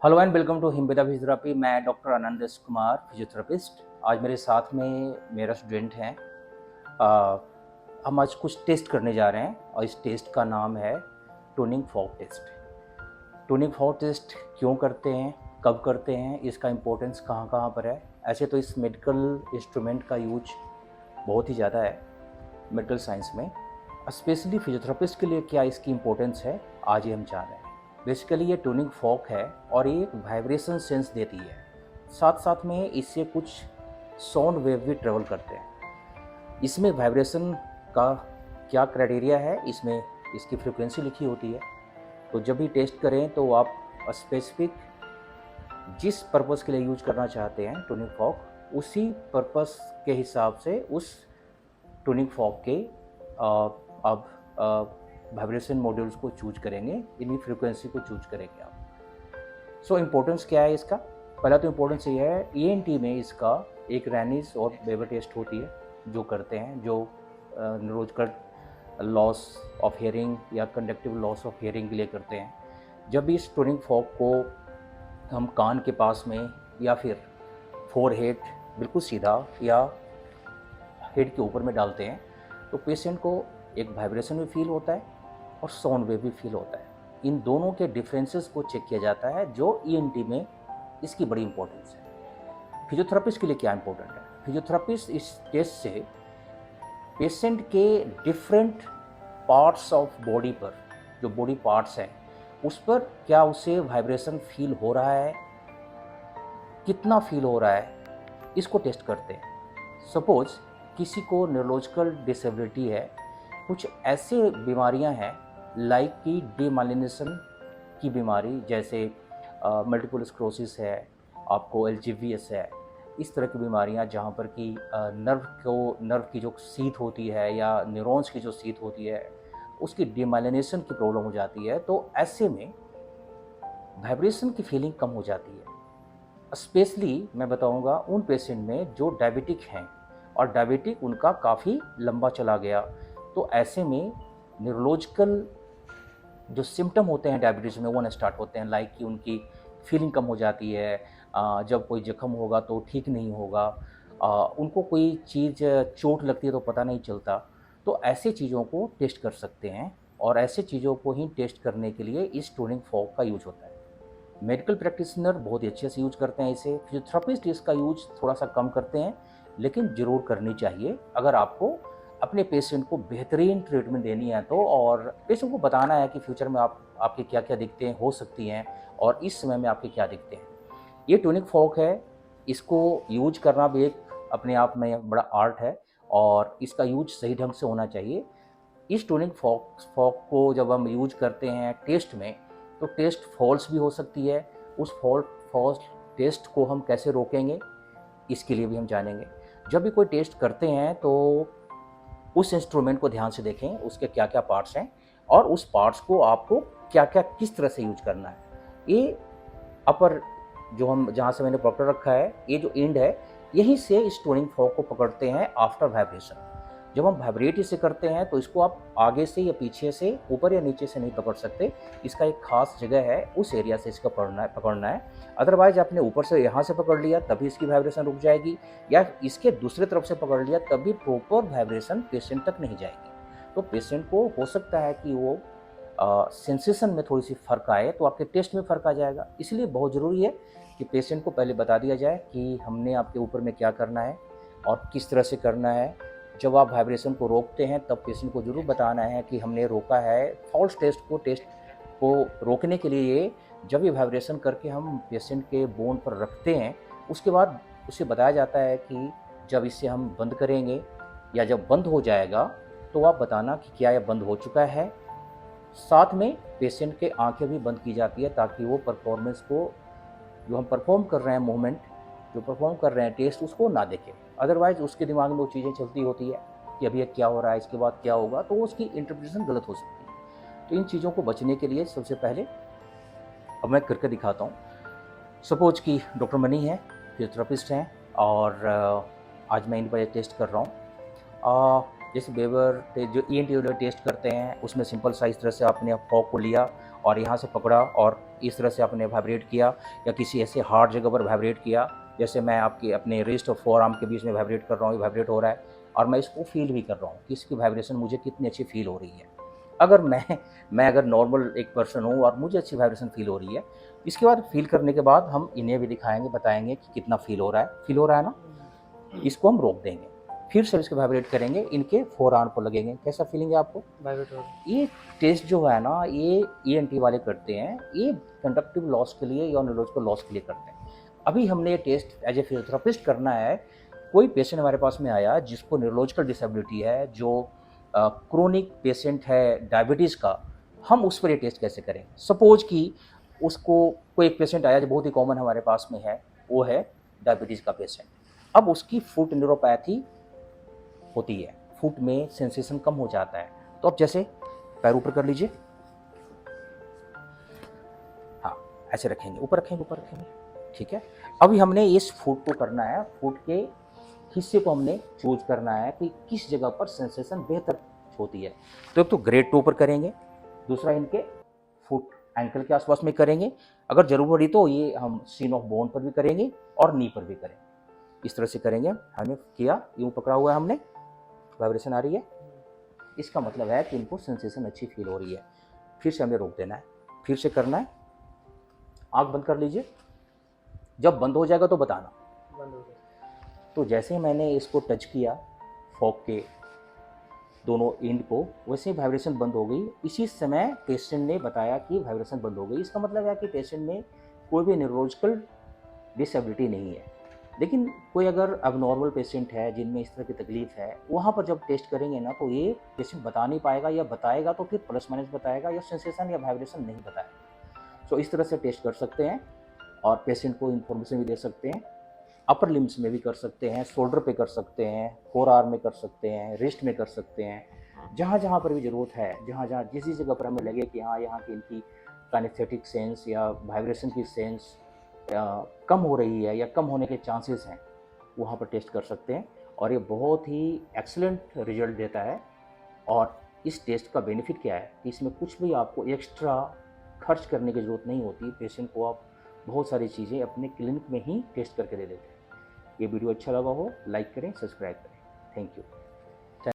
Hello and welcome to हिम्बेदा physiotherapy. मैं doctor Anandesh Kumar, physiotherapist. आज मेरे साथ में मेरा स्टूडेंट है। अ, हम आज कुछ टेस्ट करने जा रहे हैं और इस टेस्ट का नाम है tuning fork test. Tuning fork test क्यों करते हैं, कब करते हैं, इसका इम्पोर्टेंस कहाँ कहाँ पर है। ऐसे तो इस मेडिकल इंस्ट्रूमेंट का यूज बहुत ही ज़्यादा है मेडिकल साइंस में। स्पेशली फिजियोथेरेपिस्ट के लिए क्या इसकी इम्पोर्टेंस है, आज ही हम जान रहे हैं। बेसिकली ये ट्यूनिंग फॉर्क है और ये एक वाइब्रेशन सेंस देती है। साथ साथ में इससे कुछ साउंड वेव भी ट्रेवल करते हैं। इसमें वाइब्रेशन का क्या क्राइटेरिया है, इसमें इसकी फ्रिक्वेंसी लिखी होती है। तो जब भी टेस्ट करें तो आप स्पेसिफिक जिस पर्पस के लिए यूज करना चाहते हैं ट्यूनिंग फॉर्क, उसी पर्पस के हिसाब से उस ट्यूनिंग फॉर्क के आप वाइब्रेशन मॉड्यूल्स को चूज करेंगे, इन्हीं फ्रीक्वेंसी को चूज करेंगे आप। सो इम्पोर्टेंस क्या है इसका? पहला तो इम्पोर्टेंस ये है, ईएनटी में इसका एक रैनिस और वेबर टेस्ट होती है जो करते हैं, जो न्यूरोलॉजिकल लॉस ऑफ हियरिंग या कंडक्टिव लॉस ऑफ हियरिंग के लिए करते हैं। जब भी इस ट्यूनिंग फॉर्क को हम कान के पास में या फिर फोरहेड बिल्कुल सीधा या हेड के ऊपर में डालते हैं तो पेशेंट को एक वाइब्रेशन भी फील होता है और साउंड वेव भी फील होता है। इन दोनों के डिफरेंसेस को चेक किया जाता है, जो ईएनटी में इसकी बड़ी इंपॉर्टेंस है। फिजियोथेरेपिस्ट के लिए क्या इंपॉर्टेंट है? फिजियोथेरेपिस्ट इस टेस्ट से पेशेंट के डिफरेंट पार्ट्स ऑफ बॉडी पर, जो बॉडी पार्ट्स हैं उस पर क्या उसे वाइब्रेशन फील हो रहा है, कितना फील हो रहा है, इसको टेस्ट करते हैं। सपोज किसी को न्यूरोलॉजिकल डिसेबिलिटी है, कुछ ऐसे बीमारियां हैं लाइक की डीमाइलिनेशन की बीमारी, जैसे मल्टीपल स्क्लेरोसिस है, आपको एलजीवीएस है, इस तरह की बीमारियां जहां पर कि नर्व की जो सीथ होती है या न्यूरॉन्स की जो सीथ होती है उसकी डीमाइलिनेशन की प्रॉब्लम हो जाती है। तो ऐसे में वाइब्रेशन की फीलिंग कम हो जाती है। स्पेशली मैं बताऊंगा उन पेशेंट में जो डायबिटिक हैं और डायबिटिक उनका काफ़ी लंबा चला गया, तो ऐसे में न्यूरोलॉजिकल जो सिम्टम होते हैं डायबिटीज़ में वो ना स्टार्ट होते हैं, लाइक कि उनकी फीलिंग कम हो जाती है। जब कोई जख्म होगा तो ठीक नहीं होगा, उनको कोई चीज़ चोट लगती है तो पता नहीं चलता। तो ऐसे चीज़ों को टेस्ट कर सकते हैं और ऐसे चीज़ों को ही टेस्ट करने के लिए इस ट्यूनिंग फॉर्क का यूज होता है। मेडिकल प्रैक्टिशनर बहुत ही अच्छे से यूज करते हैं इसे, फिजियोथेरेपिस्ट इसका यूज थोड़ा सा कम करते हैं, लेकिन ज़रूर करनी चाहिए अगर आपको अपने पेशेंट को बेहतरीन ट्रीटमेंट देनी है तो, और पेशेंट को बताना है कि फ्यूचर में आपकी क्या क्या दिक्कतें हो सकती हैं और इस समय में आपके क्या दिक्कतें हैं। ये ट्यूनिंग फॉर्क है, इसको यूज करना भी एक अपने आप में बड़ा आर्ट है और इसका यूज सही ढंग से होना चाहिए। इस ट्यूनिंग फॉर्क को जब हम यूज करते हैं टेस्ट में तो टेस्ट फॉल्स भी हो सकती है। उस फॉल्स टेस्ट को हम कैसे रोकेंगे, इसके लिए भी हम जानेंगे। जब भी कोई टेस्ट करते हैं तो उस इंस्ट्रूमेंट को ध्यान से देखें, उसके क्या क्या पार्ट्स हैं और उस पार्ट्स को आपको क्या क्या किस तरह से यूज करना है। ये अपर जो हम जहाँ से मैंने पकड़ रखा है, ये जो एंड है, यहीं से इस ट्यूनिंग फॉर्क को पकड़ते हैं आफ्टर वाइब्रेशन। जब हम वाइब्रेट इसे करते हैं तो इसको आप आगे से या पीछे से, ऊपर या नीचे से नहीं पकड़ सकते। इसका एक खास जगह है, उस एरिया से इसका पकड़ना है। अदरवाइज आपने ऊपर से यहाँ से पकड़ लिया तभी इसकी वाइब्रेशन रुक जाएगी, या इसके दूसरे तरफ से पकड़ लिया तभी प्रॉपर वाइब्रेशन पेशेंट तक नहीं जाएगी। तो पेशेंट को हो सकता है कि वो सेंसेशन में थोड़ी सी फ़र्क आए तो आपके टेस्ट में फ़र्क आ जाएगा। इसलिए बहुत ज़रूरी है कि पेशेंट को पहले बता दिया जाए कि हमने आपके ऊपर में क्या करना है और किस तरह से करना है। जब आप वाइब्रेशन को रोकते हैं तब पेशेंट को ज़रूर बताना है कि हमने रोका है। फॉल्स टेस्ट को रोकने के लिए जब ये वाइब्रेशन करके हम पेशेंट के बोन पर रखते हैं, उसके बाद उसे बताया जाता है कि जब इसे हम बंद करेंगे या जब बंद हो जाएगा तो आप बताना कि क्या यह बंद हो चुका है। साथ में पेशेंट के आंखें भी बंद की जाती है ताकि वो परफॉर्मेंस को, जो हम परफॉर्म कर रहे हैं मूवमेंट, जो परफॉर्म कर रहे हैं टेस्ट, उसको ना देखें। अदरवाइज उसके दिमाग में वो चीज़ें चलती होती है कि अभी ये क्या हो रहा है, इसके बाद क्या होगा, तो उसकी इंटरप्रिटेशन गलत हो सकती है। तो इन चीज़ों को बचने के लिए सबसे पहले अब मैं करके दिखाता हूँ। सपोज कि डॉक्टर मनी है, फिजियोथेरेपिस्ट हैं और आज मैं इन पर टेस्ट कर रहा हूँ। जैसे बेवर जो ईएनटी टेस्ट करते हैं उसमें सिंपल सा इस तरह से आपने फॉर्क को लिया और यहाँ से पकड़ा और इस तरह से आपने वाइब्रेट किया या किसी ऐसे हार्ड जगह पर वाइब्रेट किया, जैसे मैं आपके अपने रिस्ट और फोर आर्म के बीच में वाइब्रेट कर रहा हूँ, ये वाइब्रेट हो रहा है और मैं इसको फील भी कर रहा हूँ कि इसकी वाइब्रेशन मुझे कितनी अच्छी फील हो रही है। अगर मैं अगर नॉर्मल एक पर्सन हूँ और मुझे अच्छी वाइब्रेशन फील हो रही है, इसके बाद फील करने के बाद हम इन्हें भी दिखाएंगे, बताएंगे कि कितना फील हो रहा है। फील हो रहा है ना, इसको हम रोक देंगे, फिर से इसको वाइब्रेट करेंगे, इनके फोर आर्म को लगेंगे। कैसा फीलिंग है आपको? वाइब्रेट हो रहा है। ये टेस्ट जो है ना, ये ENT वाले करते हैं, ये कंडक्टिव लॉस के लिए या न्यूरोलॉजिकल लॉस के लिए करते हैं। अभी हमने ये टेस्ट एज ए फिजियोथेरेपिस्ट करना है। कोई पेशेंट हमारे पास में आया जिसको न्यूरोलॉजिकल डिसेबिलिटी है, जो क्रोनिक पेशेंट है डायबिटीज़ का, हम उस पर ये टेस्ट कैसे करें? सपोज कि उसको कोई एक पेशेंट आया जो बहुत ही कॉमन हमारे पास में है, वो है डायबिटीज़ का पेशेंट। अब उसकी फुट न्यूरोपैथी होती है, फुट में सेंसेशन कम हो जाता है। तो अब जैसे पैर ऊपर कर लीजिए, हाँ ऐसे रखेंगे, ऊपर रखेंगे, ऊपर रखेंगे, ठीक है। अभी हमने इस फुट को करना है, फुट के हिस्से को हमने चूज करना है कि किस जगह पर सेंसेशन बेहतर होती है। तो एक तो ग्रेड टो पर करेंगे, दूसरा इनके फुट एंकल के आसपास में करेंगे, अगर जरूरत पड़ी तो ये हम सीन ऑफ बोन पर भी करेंगे और नी पर भी करेंगे। इस तरह से करेंगे। हमने किया, यूँ पकड़ा हुआ है हमने, वाइब्रेशन आ रही है, इसका मतलब है कि इनको सेंसेशन अच्छी फील हो रही है। फिर से हमें रोक देना है, फिर से करना है। आँख बंद कर लीजिए, जब बंद हो जाएगा तो बताना। बंद हो गया। तो जैसे ही मैंने इसको टच किया फॉक के दोनों एंड को, वैसे ही वाइब्रेशन बंद हो गई। इसी समय पेशेंट ने बताया कि वाइब्रेशन बंद हो गई। इसका मतलब है कि पेशेंट में कोई भी न्यूरोलॉजिकल डिसेबिलिटी नहीं है। लेकिन कोई अगर अबनॉर्मल पेशेंट है जिनमें इस तरह की तकलीफ है, वहाँ पर जब टेस्ट करेंगे ना, तो ये पेशेंट बता नहीं पाएगा, या बताएगा तो फिर प्लस माइनस बताएगा, या सेंसेशन या वाइब्रेशन नहीं बताएगा। सो इस तरह से टेस्ट कर सकते हैं और पेशेंट को इन्फॉर्मेशन भी दे सकते हैं। अपर लिम्स में भी कर सकते हैं, शोल्डर पे कर सकते हैं, फोर आर्म में कर सकते हैं, रिस्ट में कर सकते हैं। जहाँ जहाँ पर भी ज़रूरत है, जहाँ जहाँ जिस जगह पर हमें लगे कि हाँ यहाँ की इनकी काइनेस्थेटिक सेंस या वाइब्रेशन की सेंस कम हो रही है या कम होने के चांसेस हैं, वहाँ पर टेस्ट कर सकते हैं। और ये बहुत ही एक्सीलेंट रिजल्ट देता है। और इस टेस्ट का बेनिफिट क्या है कि इसमें कुछ भी आपको एक्स्ट्रा खर्च करने की ज़रूरत नहीं होती। पेशेंट को आप बहुत सारी चीज़ें अपने क्लिनिक में ही टेस्ट करके दे देते हैं। ये वीडियो अच्छा लगा हो, लाइक करें, सब्सक्राइब करें। Thank you.